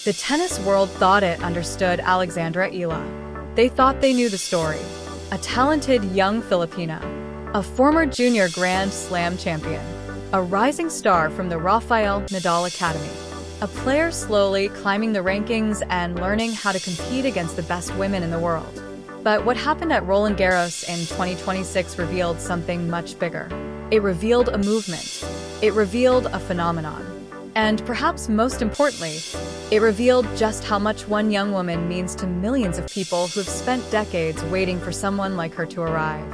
The tennis world thought it understood Alexandra Eala. They thought they knew the story. A talented young Filipina, a former junior Grand Slam champion, a rising star from the Rafael Nadal Academy, a player slowly climbing the rankings and learning how to compete against the best women in the world. But what happened at Roland Garros in 2026 revealed something much bigger. It revealed a movement. It revealed a phenomenon. And perhaps most importantly, it revealed just how much one young woman means to millions of people who have spent decades waiting for someone like her to arrive.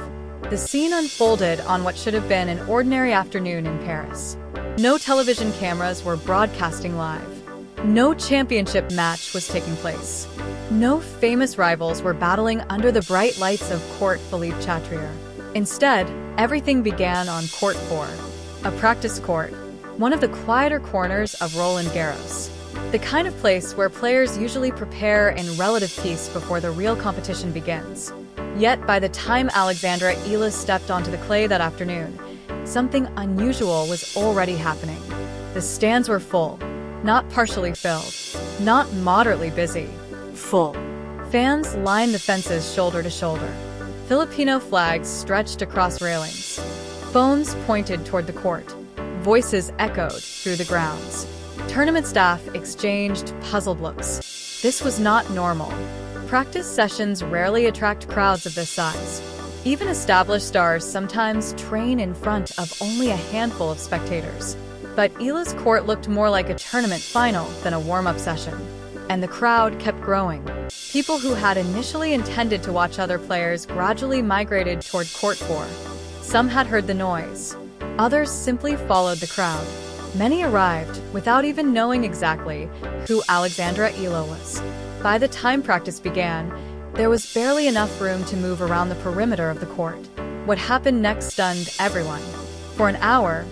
The scene unfolded on what should have been an ordinary afternoon in Paris. No television cameras were broadcasting live. No championship match was taking place. No famous rivals were battling under the bright lights of Court Philippe Chatrier. Instead, everything began on Court 4, a practice court, one of the quieter corners of Roland Garros. The kind of place where players usually prepare in relative peace before the real competition begins. Yet, by the time Alexandra Eala stepped onto the clay that afternoon, something unusual was already happening. The stands were full, not partially filled, not moderately busy, full. Fans lined the fences shoulder to shoulder. Filipino flags stretched across railings. Phones pointed toward the court. Voices echoed through the grounds. Tournament staff exchanged puzzled looks. This was not normal. Practice sessions rarely attract crowds of this size. Even established stars sometimes train in front of only a handful of spectators. But Eala's court looked more like a tournament final than a warm-up session. And the crowd kept growing. People who had initially intended to watch other players gradually migrated toward Court 4. Some had heard the noise. Others simply followed the crowd. Many arrived without even knowing exactly who Alexandra Eala was. By the time practice began, there was barely enough room to move around the perimeter of the court. What happened next stunned everyone. For an hour,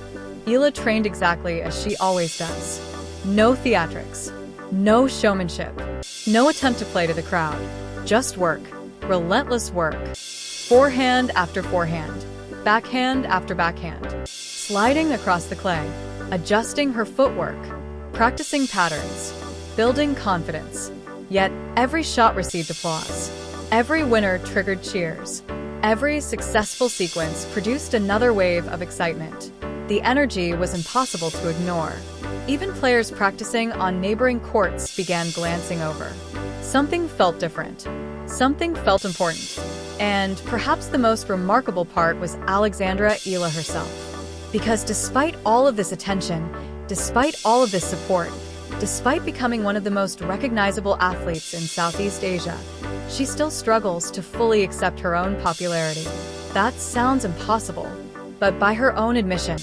Eala trained exactly as she always does. No theatrics. No showmanship. No attempt to play to the crowd. Just work. Relentless work. Forehand after forehand. Backhand after backhand. Sliding across the clay. Adjusting her footwork. Practicing patterns. Building confidence. Yet, every shot received applause. Every winner triggered cheers. Every successful sequence produced another wave of excitement. The energy was impossible to ignore. Even players practicing on neighboring courts began glancing over. Something felt different. Something felt important. And perhaps the most remarkable part was Alexandra Eala herself. Because despite all of this attention, despite all of this support, despite becoming one of the most recognizable athletes in Southeast Asia, she still struggles to fully accept her own popularity. That sounds impossible, but by her own admission,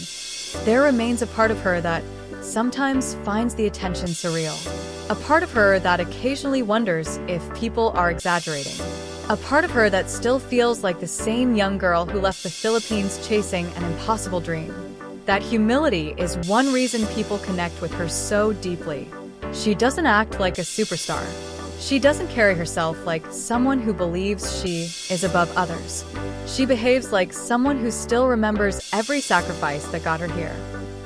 there remains a part of her that sometimes finds the attention surreal. A part of her that occasionally wonders if people are exaggerating. A part of her that still feels like the same young girl who left the Philippines chasing an impossible dream. That humility is one reason people connect with her so deeply. She doesn't act like a superstar. She doesn't carry herself like someone who believes she is above others. She behaves like someone who still remembers every sacrifice that got her here.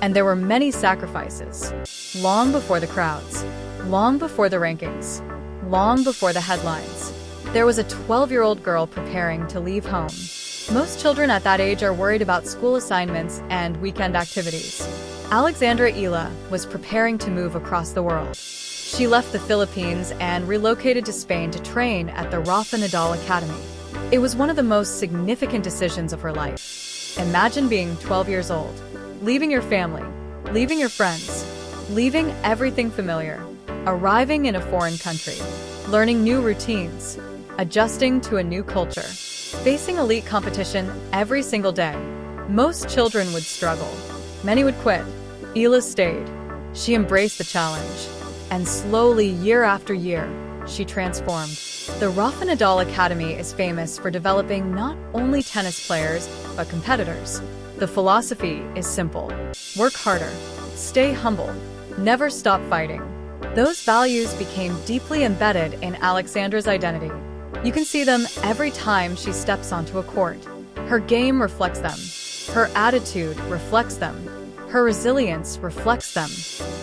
And there were many sacrifices. Long before the crowds. Long before the rankings. Long before the headlines. There was a 12-year-old girl preparing to leave home. Most children at that age are worried about school assignments and weekend activities. Alexandra Eala was preparing to move across the world. She left the Philippines and relocated to Spain to train at the Rafael Nadal Academy. It was one of the most significant decisions of her life. Imagine being 12 years old, leaving your family, leaving your friends, leaving everything familiar, arriving in a foreign country, learning new routines, adjusting to a new culture, facing elite competition every single day. Most children would struggle. Many would quit. Eala stayed. She embraced the challenge. And slowly, year after year, she transformed. The Rafael Nadal Academy is famous for developing not only tennis players, but competitors. The philosophy is simple. Work harder. Stay humble. Never stop fighting. Those values became deeply embedded in Alexandra's identity. You can see them every time she steps onto a court. Her game reflects them. Her attitude reflects them. Her resilience reflects them.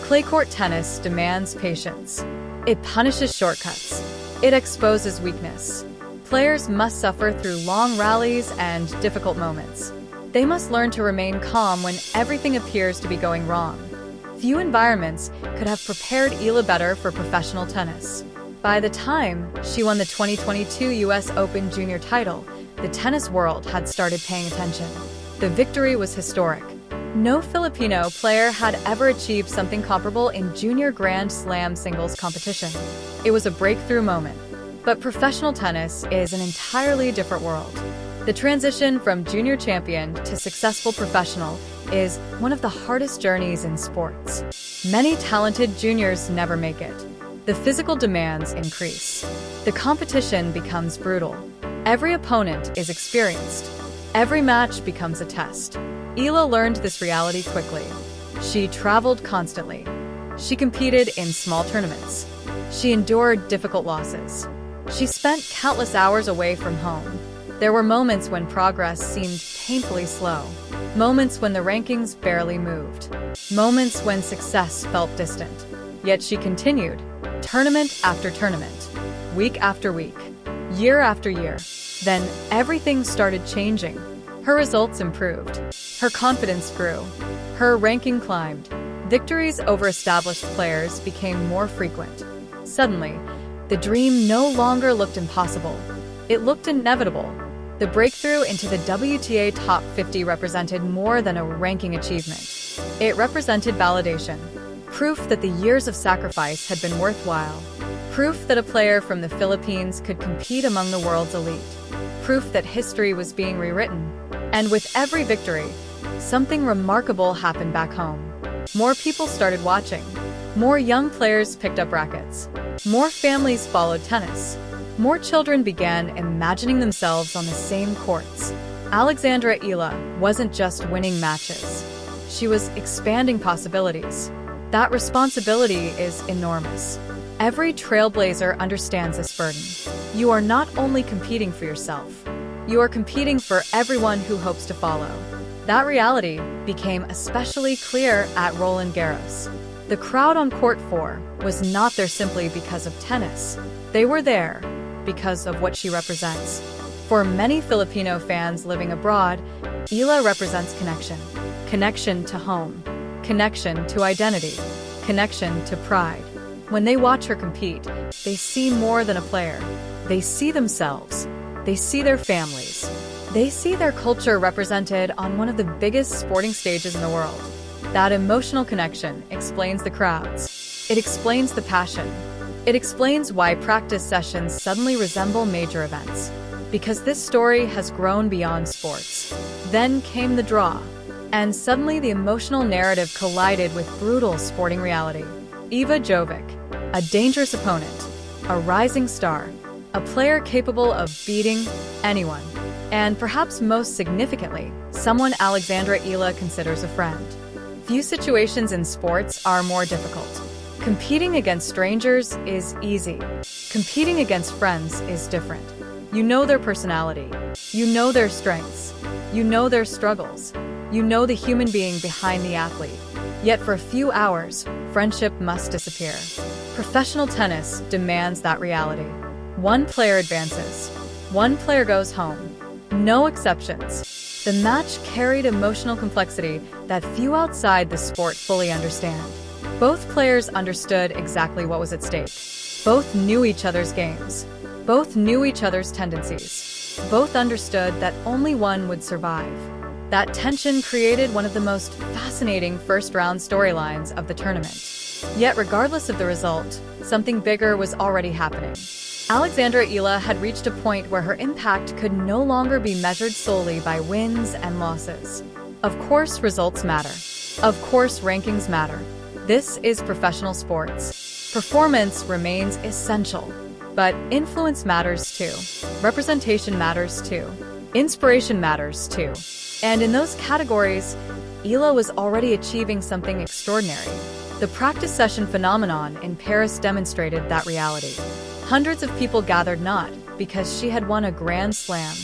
Clay court tennis demands patience. It punishes shortcuts. It exposes weakness. Players must suffer through long rallies and difficult moments. They must learn to remain calm when everything appears to be going wrong. Few environments could have prepared Eala better for professional tennis. By the time she won the 2022 US Open Junior title, the tennis world had started paying attention. The victory was historic. No Filipino player had ever achieved something comparable in junior Grand Slam singles competition. It was a breakthrough moment. But professional tennis is an entirely different world. The transition from junior champion to successful professional is one of the hardest journeys in sports. Many talented juniors never make it. The physical demands increase. The competition becomes brutal. Every opponent is experienced. Every match becomes a test. Eala learned this reality quickly. She traveled constantly. She competed in small tournaments. She endured difficult losses. She spent countless hours away from home. There were moments when progress seemed painfully slow. Moments when the rankings barely moved. Moments when success felt distant. Yet she continued, tournament after tournament, week after week, year after year. Then everything started changing. Her results improved. Her confidence grew. Her ranking climbed. Victories over established players became more frequent. Suddenly, the dream no longer looked impossible. It looked inevitable. The breakthrough into the WTA Top 50 represented more than a ranking achievement. It represented validation. Proof that the years of sacrifice had been worthwhile. Proof that a player from the Philippines could compete among the world's elite. Proof that history was being rewritten. And with every victory, something remarkable happened back home. More people started watching. More young players picked up rackets. More families followed tennis. More children began imagining themselves on the same courts. Alexandra Eala wasn't just winning matches. She was expanding possibilities. That responsibility is enormous. Every trailblazer understands this burden. You are not only competing for yourself, you are competing for everyone who hopes to follow. That reality became especially clear at Roland Garros. The crowd on Court 4 was not there simply because of tennis. They were there because of what she represents. For many Filipino fans living abroad, Eala represents connection. Connection to home. Connection to identity. Connection to pride. When they watch her compete, they see more than a player. They see themselves. They see their families. They see their culture represented on one of the biggest sporting stages in the world. That emotional connection explains the crowds. It explains the passion. It explains why practice sessions suddenly resemble major events. Because this story has grown beyond sports. Then came the draw. And suddenly the emotional narrative collided with brutal sporting reality. Eva Jovic, a dangerous opponent, a rising star, a player capable of beating anyone, and perhaps most significantly, someone Alexandra Eala considers a friend. Few situations in sports are more difficult. Competing against strangers is easy. Competing against friends is different. You know their personality. You know their strengths. You know their struggles. You know the human being behind the athlete. Yet for a few hours, friendship must disappear. Professional tennis demands that reality. One player advances. One player goes home. No exceptions. The match carried emotional complexity that few outside the sport fully understand. Both players understood exactly what was at stake. Both knew each other's games. Both knew each other's tendencies. Both understood that only one would survive. That tension created one of the most fascinating first-round storylines of the tournament. Yet regardless of the result, something bigger was already happening. Alexandra Eala had reached a point where her impact could no longer be measured solely by wins and losses. Of course, results matter. Of course, rankings matter. This is professional sports. Performance remains essential. But influence matters too. Representation matters too. Inspiration matters too. And in those categories, Eala was already achieving something extraordinary. The practice session phenomenon in Paris demonstrated that reality. Hundreds of people gathered not because she had won a Grand Slam,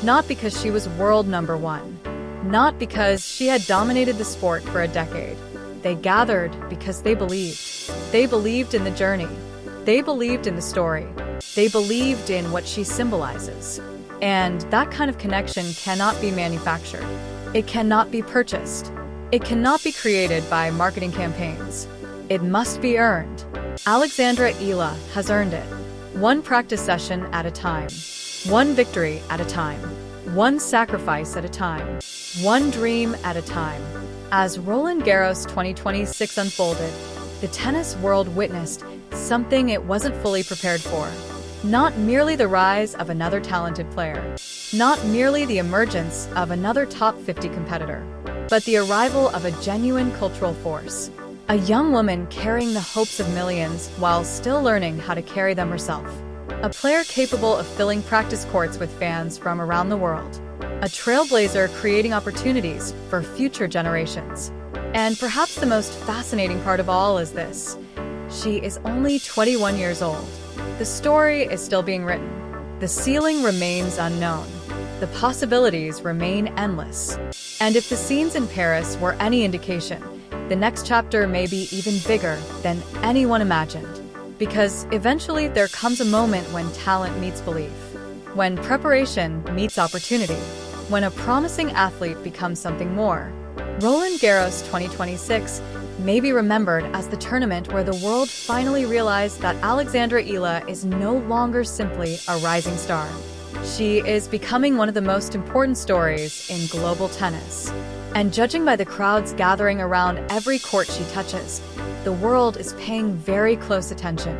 not because she was world number one, not because she had dominated the sport for a decade. They gathered because they believed. They believed in the journey. They believed in the story. They believed in what she symbolizes. And that kind of connection cannot be manufactured. It cannot be purchased. It cannot be created by marketing campaigns. It must be earned. Alexandra Eala has earned it. One practice session at a time. One victory at a time. One sacrifice at a time. One dream at a time. As Roland Garros 2026 unfolded, the tennis world witnessed something it wasn't fully prepared for. Not merely the rise of another talented player, not merely the emergence of another top 50 competitor, but the arrival of a genuine cultural force. A young woman carrying the hopes of millions while still learning how to carry them herself. A player capable of filling practice courts with fans from around the world. A trailblazer creating opportunities for future generations. And perhaps the most fascinating part of all is this. She is only 21 years old. The story is still being written. The ceiling remains unknown. The possibilities remain endless. And if the scenes in Paris were any indication, the next chapter may be even bigger than anyone imagined. Because eventually there comes a moment when talent meets belief. When preparation meets opportunity. When a promising athlete becomes something more. Roland Garros 2026 may be remembered as the tournament where the world finally realized that Alexandra Eala is no longer simply a rising star. She is becoming one of the most important stories in global tennis. And judging by the crowds gathering around every court she touches, the world is paying very close attention.